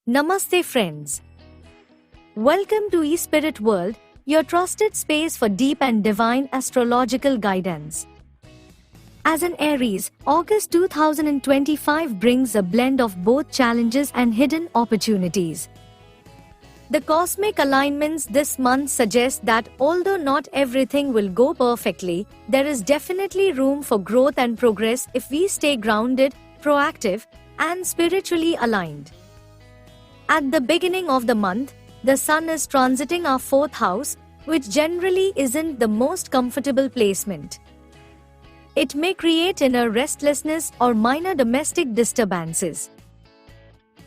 Namaste friends. Welcome to eSpirit World, your trusted space for deep and divine astrological guidance. As an Aries, August 2025 brings a blend of both challenges and hidden opportunities. The cosmic alignments this month suggest that although not everything will go perfectly, there is definitely room for growth and progress if we stay grounded, proactive, and spiritually aligned. At the beginning of the month, the Sun is transiting our 4th house, which generally isn't the most comfortable placement. It may create inner restlessness or minor domestic disturbances.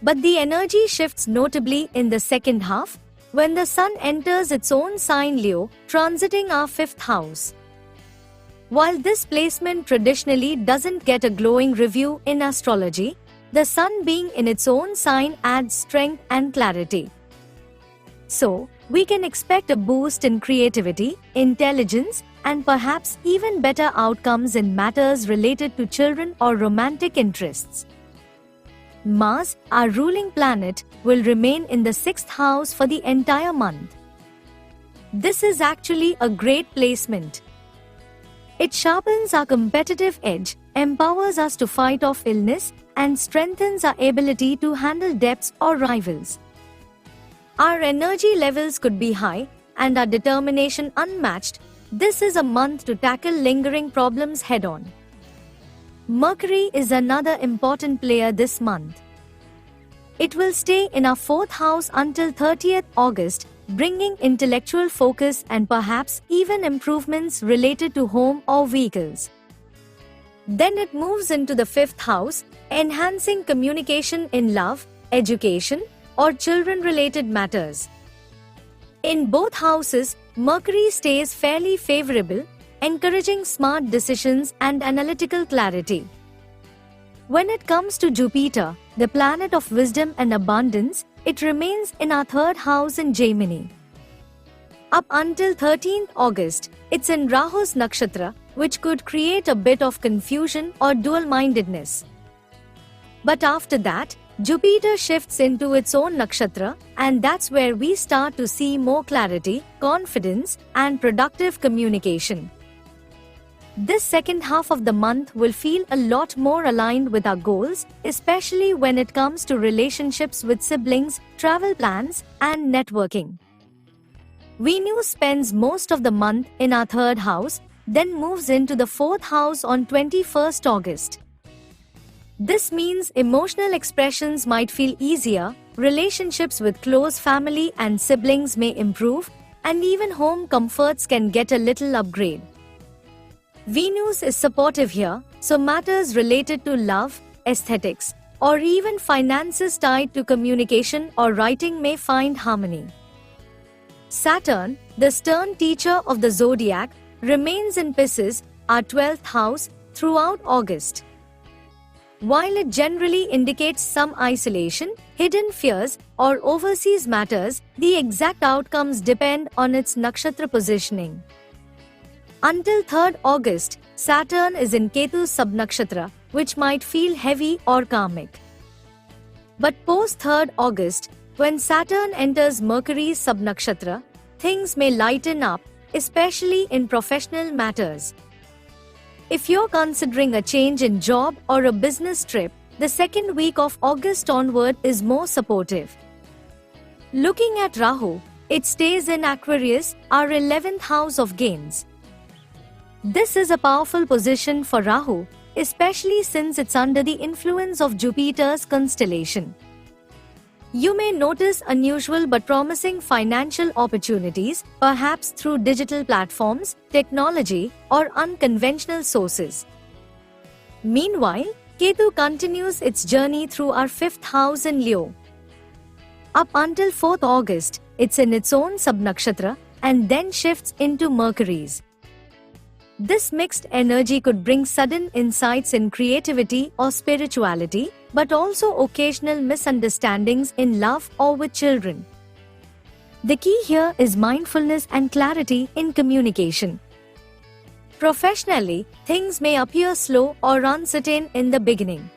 But the energy shifts notably in the second half, when the Sun enters its own sign Leo, transiting our 5th house. While this placement traditionally doesn't get a glowing review in astrology, the Sun being in its own sign adds strength and clarity. So, we can expect a boost in creativity, intelligence, and perhaps even better outcomes in matters related to children or romantic interests. Mars, our ruling planet, will remain in the 6th house for the entire month. This is actually a great placement. It sharpens our competitive edge, empowers us to fight off illness, and strengthens our ability to handle debts or rivals. Our energy levels could be high, and our determination unmatched. This is a month to tackle lingering problems head-on. Mercury is another important player this month. It will stay in our 4th house until 30th August, bringing intellectual focus and perhaps even improvements related to home or vehicles. Then it moves into the 5th house, enhancing communication in love, education, or children-related matters. In both houses, Mercury stays fairly favorable, encouraging smart decisions and analytical clarity. When it comes to Jupiter, the planet of wisdom and abundance, it remains in our 3rd house in Gemini. Up until 13th August, it's in Rahu's nakshatra, which could create a bit of confusion or dual-mindedness. But after that, Jupiter shifts into its own nakshatra, and that's where we start to see more clarity, confidence, and productive communication. This second half of the month will feel a lot more aligned with our goals, especially when it comes to relationships with siblings, travel plans, and networking. Venus spends most of the month in our 3rd house, then moves into the 4th house on 21st August. This means emotional expressions might feel easier, relationships with close family and siblings may improve, and even home comforts can get a little upgrade. Venus is supportive here, so matters related to love, aesthetics, or even finances tied to communication or writing may find harmony. Saturn, the stern teacher of the zodiac, remains in Pisces, our 12th house, throughout August. While it generally indicates some isolation, hidden fears, or overseas matters, the exact outcomes depend on its nakshatra positioning. Until 3rd August, Saturn is in Ketu's subnakshatra, which might feel heavy or karmic. But post 3rd August, when Saturn enters Mercury's subnakshatra, things may lighten up, especially in professional matters. If you're considering a change in job or a business trip, the second week of August onward is more supportive. Looking at Rahu, it stays in Aquarius, our 11th house of gains. This is a powerful position for Rahu, especially since it's under the influence of Jupiter's constellation. You may notice unusual but promising financial opportunities, perhaps through digital platforms, technology, or unconventional sources. Meanwhile, Ketu continues its journey through our 5th house in Leo. Up until 4th August, it's in its own subnakshatra and then shifts into Mercury's. This mixed energy could bring sudden insights in creativity or spirituality, but also occasional misunderstandings in love or with children. The key here is mindfulness and clarity in communication. Professionally, things may appear slow or uncertain in the beginning.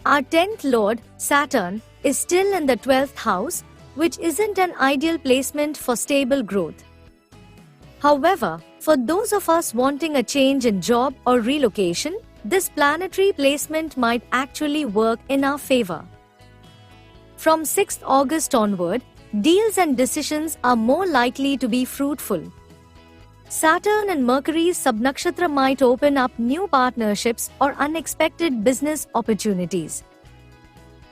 Our 10th Lord, Saturn, is still in the 12th house, which isn't an ideal placement for stable growth. However, for those of us wanting a change in job or relocation, this planetary placement might actually work in our favor. From 6th August onward, deals and decisions are more likely to be fruitful. Saturn and Mercury's subnakshatra might open up new partnerships or unexpected business opportunities.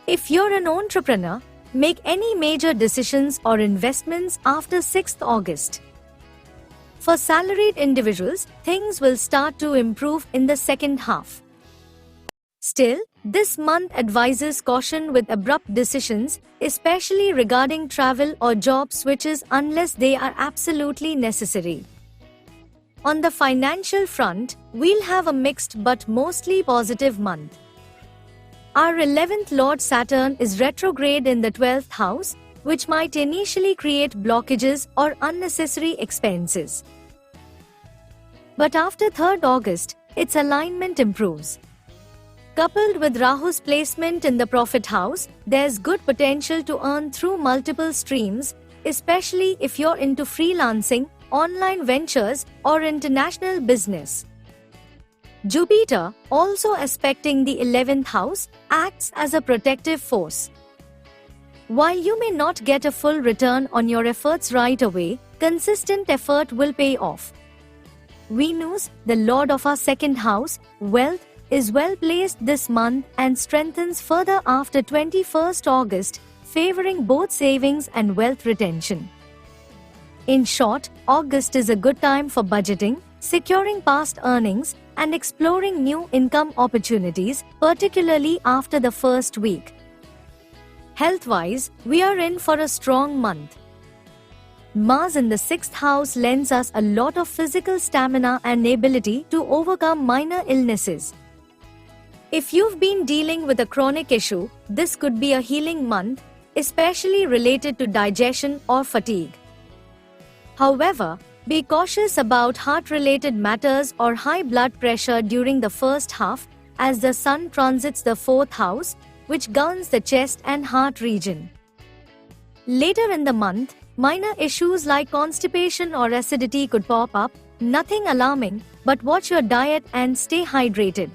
If you're an entrepreneur, make any major decisions or investments after 6th August. For salaried individuals, things will start to improve in the second half. Still, this month advises caution with abrupt decisions, especially regarding travel or job switches unless they are absolutely necessary. On the financial front, we'll have a mixed but mostly positive month. Our 11th Lord Saturn is retrograde in the 12th house, which might initially create blockages or unnecessary expenses. But after 3rd August, its alignment improves. Coupled with Rahu's placement in the profit house, there's good potential to earn through multiple streams, especially if you're into freelancing, online ventures, or international business. Jupiter, also aspecting the 11th house, acts as a protective force. While you may not get a full return on your efforts right away, consistent effort will pay off. Venus, the lord of our 2nd house, wealth, is well placed this month and strengthens further after 21st August, favoring both savings and wealth retention. In short, August is a good time for budgeting, securing past earnings, and exploring new income opportunities, particularly after the first week. Health-wise, we are in for a strong month. Mars in the 6th house lends us a lot of physical stamina and ability to overcome minor illnesses. If you've been dealing with a chronic issue, this could be a healing month, especially related to digestion or fatigue. However, be cautious about heart-related matters or high blood pressure during the first half, as the Sun transits the 4th house, which governs the chest and heart region. Later in the month, minor issues like constipation or acidity could pop up, nothing alarming, but watch your diet and stay hydrated.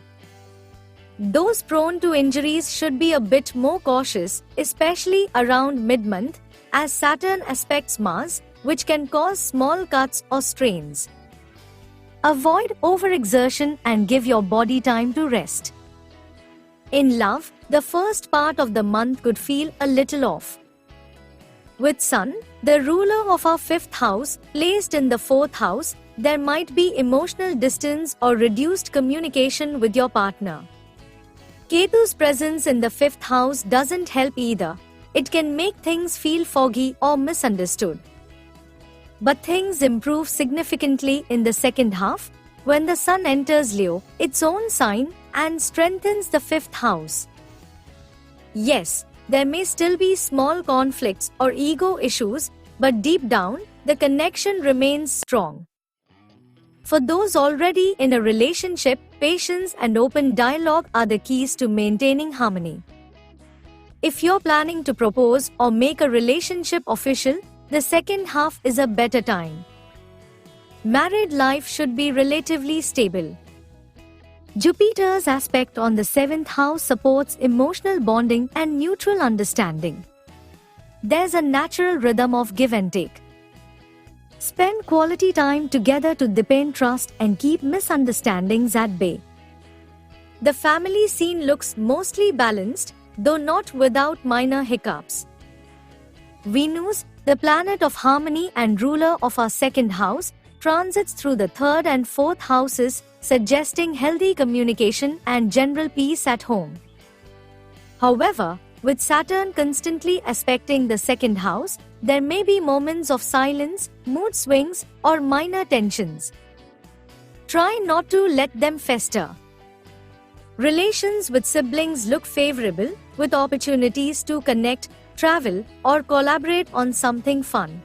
Those prone to injuries should be a bit more cautious, especially around mid-month, as Saturn aspects Mars, which can cause small cuts or strains. Avoid overexertion and give your body time to rest. In love, the first part of the month could feel a little off. With Sun, the ruler of our 5th house, placed in the 4th house, there might be emotional distance or reduced communication with your partner. Ketu's presence in the 5th house doesn't help either. It can make things feel foggy or misunderstood. But things improve significantly in the second half, when the Sun enters Leo, its own sign, and strengthens the 5th house. Yes, there may still be small conflicts or ego issues, but deep down, the connection remains strong. For those already in a relationship, patience and open dialogue are the keys to maintaining harmony. If you're planning to propose or make a relationship official, the second half is a better time. Married life should be relatively stable. Jupiter's aspect on the 7th house supports emotional bonding and mutual understanding. There's a natural rhythm of give and take. Spend quality time together to deepen trust and keep misunderstandings at bay. The family scene looks mostly balanced, though not without minor hiccups. Venus, the planet of harmony and ruler of our 2nd house, transits through the 3rd and 4th houses, suggesting healthy communication and general peace at home. However, with Saturn constantly aspecting the 2nd house, there may be moments of silence, mood swings, or minor tensions. Try not to let them fester. Relations with siblings look favorable, with opportunities to connect, travel, or collaborate on something fun.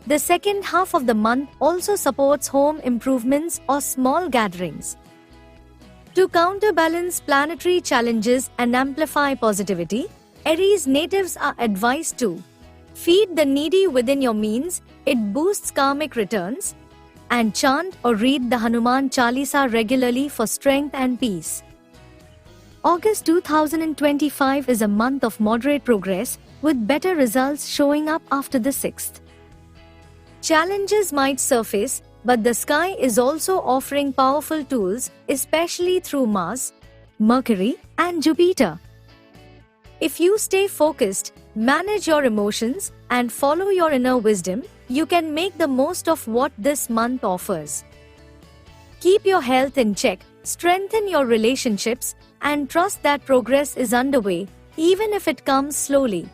The second half of the month also supports home improvements or small gatherings. To counterbalance planetary challenges and amplify positivity, Aries natives are advised to feed the needy within your means, it boosts karmic returns, and chant or read the Hanuman Chalisa regularly for strength and peace. August 2025 is a month of moderate progress, with better results showing up after the 6th. Challenges might surface, but the sky is also offering powerful tools, especially through Mars, Mercury, and Jupiter. If you stay focused, manage your emotions, and follow your inner wisdom, you can make the most of what this month offers. Keep your health in check, strengthen your relationships, and trust that progress is underway, even if it comes slowly.